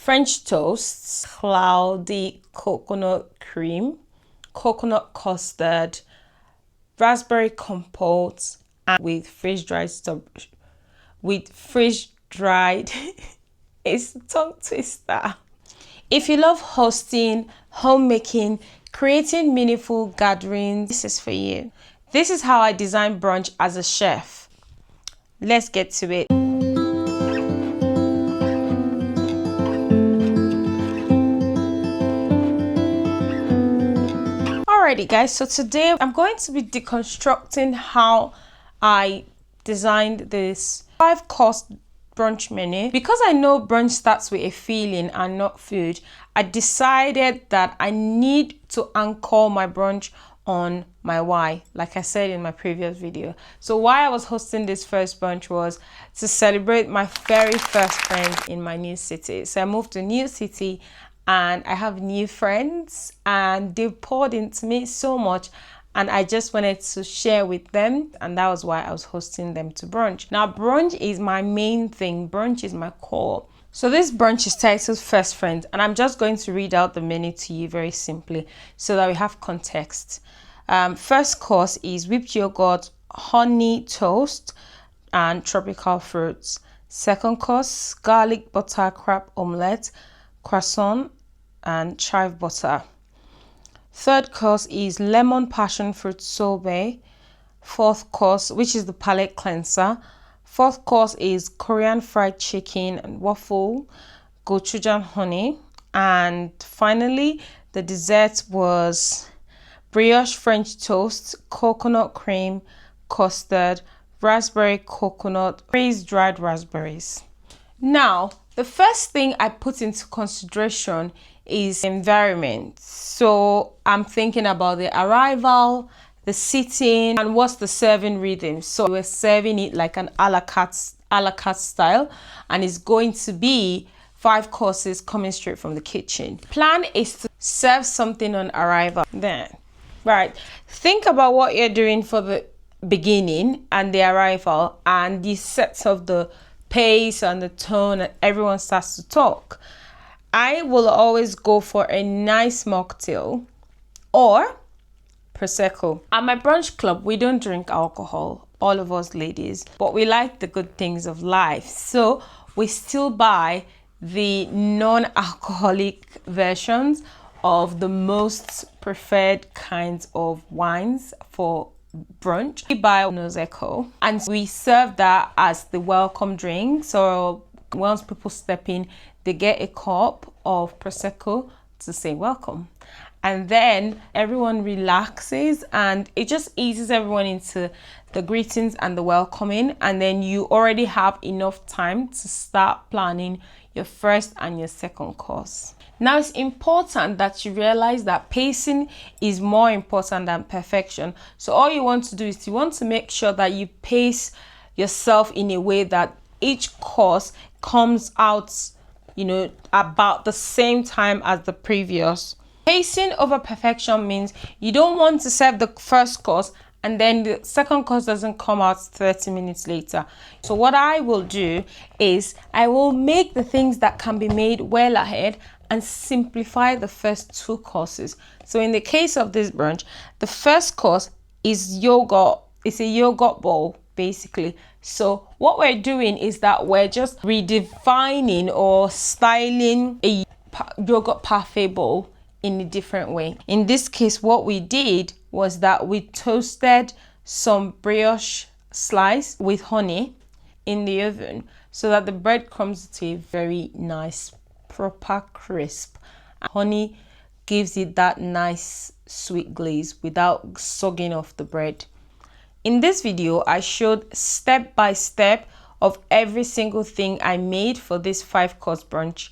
French toasts, cloudy coconut cream, coconut custard, raspberry compote, and with freeze-dried it's a tongue twister. If you love hosting, homemaking, creating meaningful gatherings, this is for you. This is how I design brunch as a chef. Let's get to it. Alrighty guys, so today I'm going to be deconstructing how I designed this 5-course brunch menu. Because I know brunch starts with a feeling and not food, I decided that I need to anchor my brunch on my why, like I said in my previous video. So why I was hosting this first brunch was to celebrate my very first friend in my new city. So I moved to a new city and I have new friends and they've poured into me so much, and I just wanted to share with them, and that was why I was hosting them to brunch. Now brunch is my main thing, brunch is my core. So this brunch is titled First Friend, and I'm just going to read out the menu to you very simply so that we have context. First course is whipped yogurt, honey toast, and tropical fruits. Second course, garlic butter crab omelette, croissant, and chive butter. Third course is lemon passion fruit sorbet. Fourth course, which is the palate cleanser. Fourth course is Korean fried chicken and waffle, gochujang honey. And finally, the dessert was brioche French toast, coconut cream, custard, raspberry coconut, freeze-dried raspberries. Now, the first thing I put into consideration is environment. So I'm thinking about the arrival, the seating, and what's the serving rhythm. So we're serving it like an a la carte style, and it's going to be 5 courses coming straight from the kitchen. Plan is to serve something on arrival. Then, right, think about what you're doing for the beginning and the arrival, and the sets of the pace and the tone, and everyone starts to talk. I will always go for a nice mocktail or Prosecco. At my brunch club, we don't drink alcohol, all of us ladies, but we like the good things of life. So we still buy the non-alcoholic versions of the most preferred kinds of wines for brunch. We buy Prosecco and we serve that as the welcome drink. So once people step in, they get a cup of Prosecco to say welcome. And then everyone relaxes and it just eases everyone into the greetings and the welcoming. And then you already have enough time to start planning your first and your second course. Now it's important that you realize that pacing is more important than perfection. So all you want to do is you want to make sure that you pace yourself in a way that each course comes out, you know, about the same time as the previous. Pacing over perfection means you don't want to serve the first course and then the second course doesn't come out 30 minutes later. So what I will do is I will make the things that can be made well ahead and simplify the first 2 courses. So in the case of this brunch, the first course is yogurt. It's a yogurt bowl basically. So what we're doing is that we're just redefining or styling a yogurt parfait bowl in a different way. In this case, what we did was that we toasted some brioche slice with honey in the oven so that the bread comes to a very nice proper crisp. Honey gives it that nice sweet glaze without sogging off the bread. In this video, I showed step by step of every single thing I made for this 5-course brunch.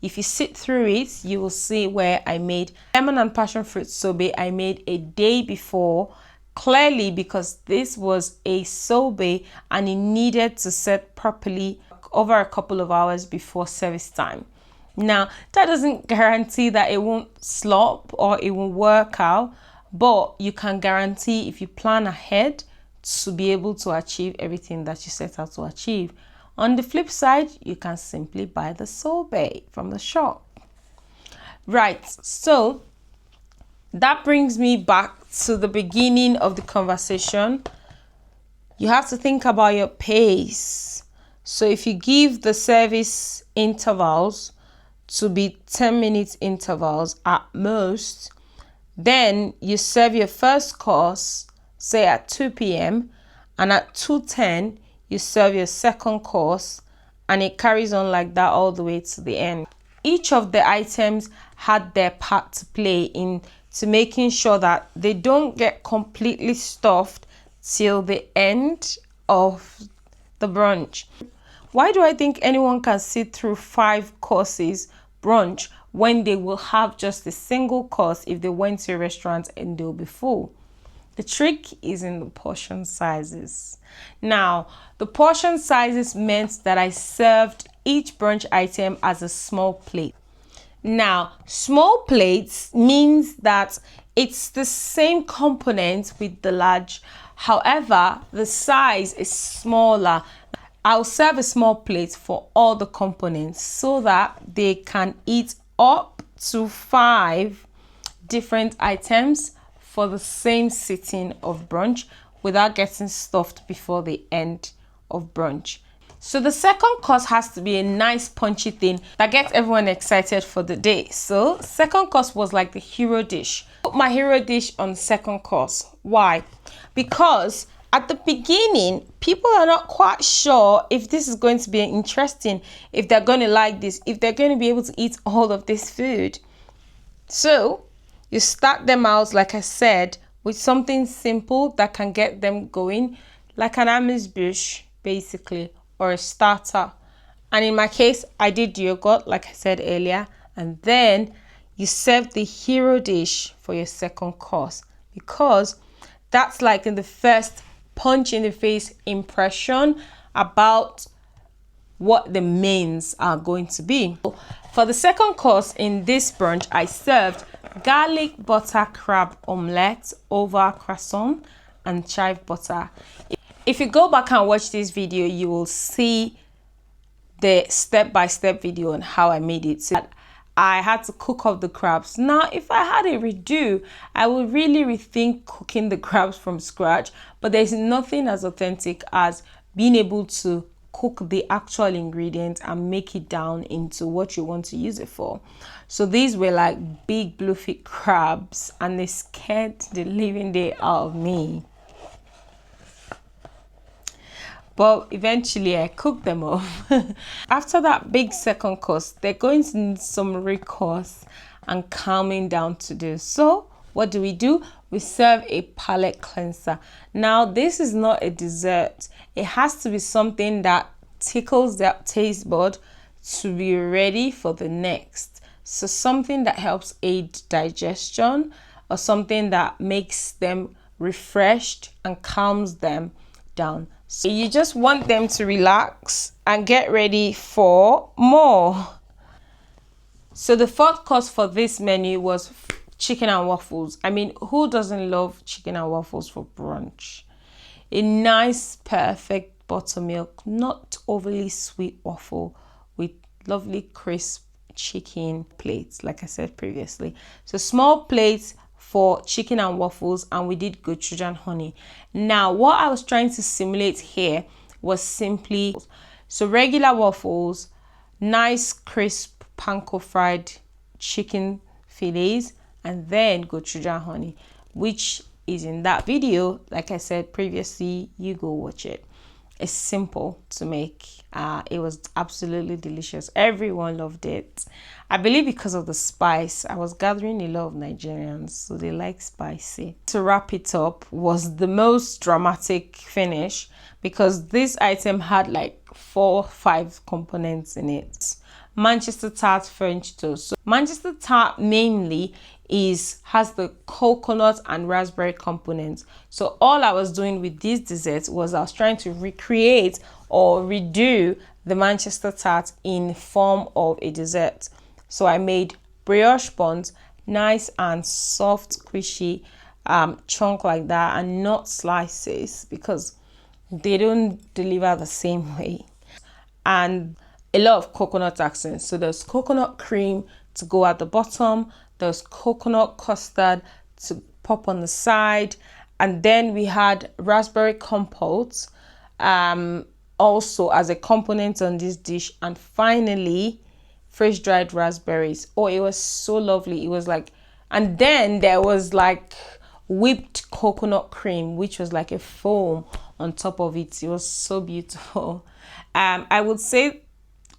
If you sit through it, you will see where I made lemon and passion fruit sorbet. I made a day before, clearly because this was a sorbet and it needed to set properly over a couple of hours before service time. Now, that doesn't guarantee that it won't slop or it won't work out, but you can guarantee if you plan ahead to be able to achieve everything that you set out to achieve. On the flip side, you can simply buy the sorbet from the shop. Right, so that brings me back to the beginning of the conversation. You have to think about your pace. So if you give the service intervals to be 10-minute intervals at most, then you serve your first course, say at 2 p.m. and at 2:10 you serve your second course, and it carries on like that all the way to the end. Each of the items had their part to play in to making sure that they don't get completely stuffed till the end of the brunch. Why do I think anyone can sit through 5 courses brunch when they will have just a single course if they went to a restaurant and they'll be full? The trick is in the portion sizes. Now, the portion sizes meant that I served each brunch item as a small plate. Now, small plates means that it's the same component with the large. However, the size is smaller. I'll serve a small plate for all the components so that they can eat up to 5 different items for the same sitting of brunch without getting stuffed before the end of brunch. So the second course has to be a nice punchy thing that gets everyone excited for the day. So second course was like the hero dish. Put my hero dish on second course. Why? Because at the beginning, people are not quite sure if this is going to be interesting, if they're going to like this, if they're going to be able to eat all of this food. So you start them out, like I said, with something simple that can get them going, like an amuse-bouche, basically, or a starter. And in my case, I did yogurt, like I said earlier, and then you serve the hero dish for your second course, because that's like in the first punch in the face impression about what the mains are going to be. For the second course in this brunch, I served garlic butter crab omelette over croissant and chive butter. If you go back and watch this video, you will see the step-by-step video on how I made it. So I had to cook up the crabs. Now, if I had a redo, I would really rethink cooking the crabs from scratch, but there's nothing as authentic as being able to cook the actual ingredients and make it down into what you want to use it for. So these were like big bluefin crabs, and they scared the living day out of me. But eventually I cooked them up. After that big second course, they're going to need some recourse and calming down to do. So what do? We serve a palate cleanser. Now, this is not a dessert. It has to be something that tickles their taste bud to be ready for the next. So something that helps aid digestion, or something that makes them refreshed and calms them down. So you just want them to relax and get ready for more. So the fourth course for this menu was chicken and waffles. I mean, who doesn't love chicken and waffles for brunch? A nice, perfect buttermilk, not overly sweet waffle with lovely crisp chicken plates, like I said previously. So small plates for chicken and waffles, and we did gochujang and honey. Now, what I was trying to simulate here was simply, so regular waffles, nice crisp panko fried chicken fillets, and then gochujang and honey, which is in that video. Like I said previously, you go watch it. It's simple to make. It was absolutely delicious. Everyone loved it. I believe because of the spice. I was gathering a lot of Nigerians, so they like spicy. To wrap it up was the most dramatic finish, because this item had like 4 or 5 components in it. Manchester tart French toast. So Manchester tart mainly has the coconut and raspberry components. So all I was doing with this dessert was I was trying to recreate or redo the Manchester tart in form of a dessert. So I made brioche buns, nice and soft, squishy, chunk like that, and not slices, because they don't deliver the same way. and a lot of coconut accents. So there's coconut cream to go at the bottom, there's coconut custard to pop on the side, and then we had raspberry compote also as a component on this dish, and finally fresh dried raspberries. Oh, it was so lovely. It was like, and then there was like whipped coconut cream, which was like a foam on top of it. It was so beautiful. I would say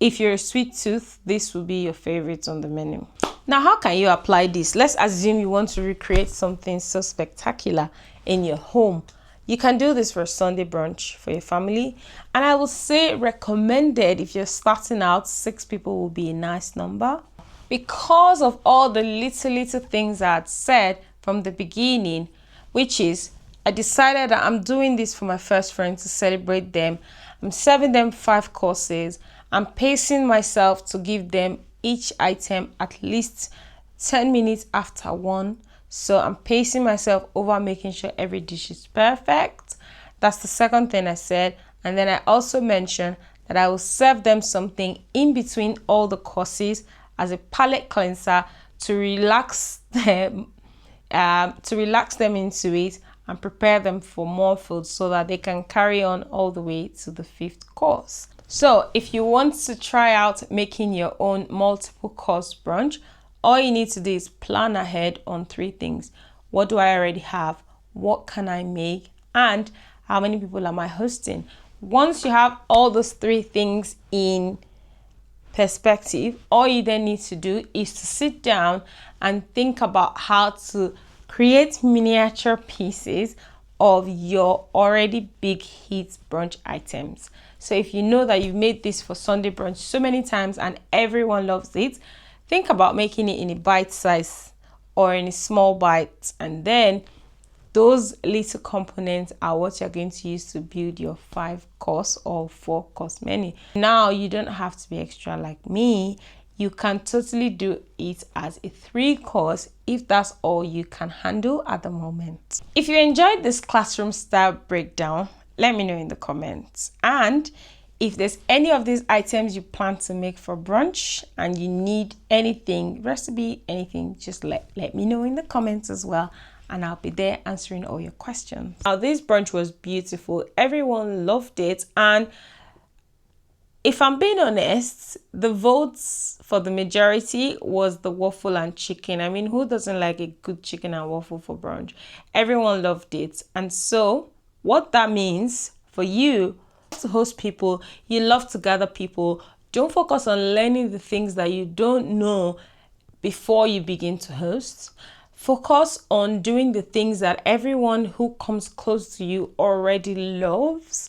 if you're a sweet tooth, this will be your favorite on the menu. Now, how can you apply this? Let's assume you want to recreate something so spectacular in your home. You can do this for a Sunday brunch for your family. And I would say recommended if you're starting out, 6 people will be a nice number. Because of all the little things I had said from the beginning, which is I decided that I'm doing this for my first friend to celebrate them. I'm serving them 5 courses. I'm pacing myself to give them each item at least 10 minutes after one. So I'm pacing myself over making sure every dish is perfect. That's the second thing I said. And then I also mentioned that I will serve them something in between all the courses as a palate cleanser to relax them, into it and prepare them for more food so that they can carry on all the way to the 5th course. So if you want to try out making your own multiple course brunch, all you need to do is plan ahead on 3 things. What do I already have? What can I make? And how many people am I hosting? Once you have all those 3 things in perspective, all you then need to do is to sit down and think about how to create miniature pieces of your already big hit brunch items. So if you know that you've made this for Sunday brunch so many times and everyone loves it, think about making it in a bite size or in a small bite, and then those little components are what you're going to use to build your 5 course or 4 course menu. Now you don't have to be extra like me. You can totally do it as a 3 course if that's all you can handle at the moment. If you enjoyed this classroom style breakdown, let me know in the comments. And if there's any of these items you plan to make for brunch and you need anything, recipe, anything, just let me know in the comments as well. And I'll be there answering all your questions. Now, this brunch was beautiful. Everyone loved it. And if I'm being honest, the votes for the majority was the waffle and chicken. I mean, who doesn't like a good chicken and waffle for brunch? Everyone loved it. And so what that means for you to host people, you love to gather people. Don't focus on learning the things that you don't know before you begin to host. Focus on doing the things that everyone who comes close to you already loves,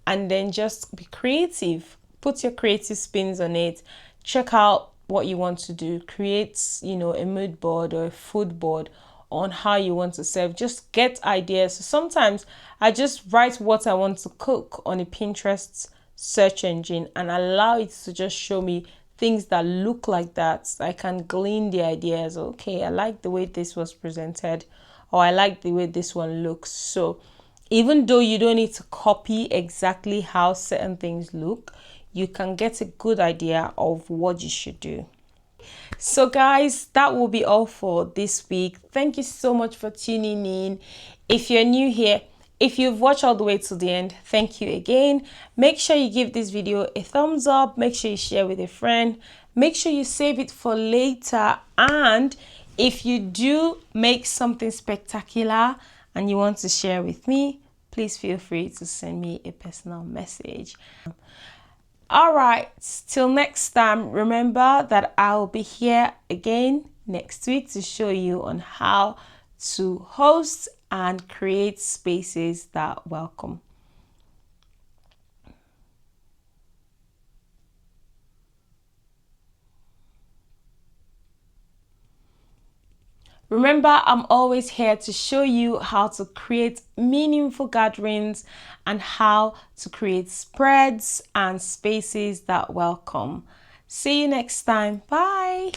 and then just be creative. Put your creative spins on it. Check out what you want to do. Create, a mood board or a food board on how you want to serve. Just get ideas. So sometimes I just write what I want to cook on a Pinterest search engine and allow it to just show me things that look like that. I can glean the ideas. Okay, I like the way this was presented, or I like the way this one looks. So even though you don't need to copy exactly how certain things look, you can get a good idea of what you should do. So guys, that will be all for this week. Thank you so much for tuning in. If you're new here, if you've watched all the way to the end, thank you again. Make sure you give this video a thumbs up. Make sure you share with a friend. Make sure you save it for later. And if you do make something spectacular and you want to share with me, please feel free to send me a personal message. All right, till next time, remember that I'll be here again next week to show you on how to host and create spaces that welcome. Remember, I'm always here to show you how to create meaningful gatherings and how to create spreads and spaces that welcome. See you next time. Bye.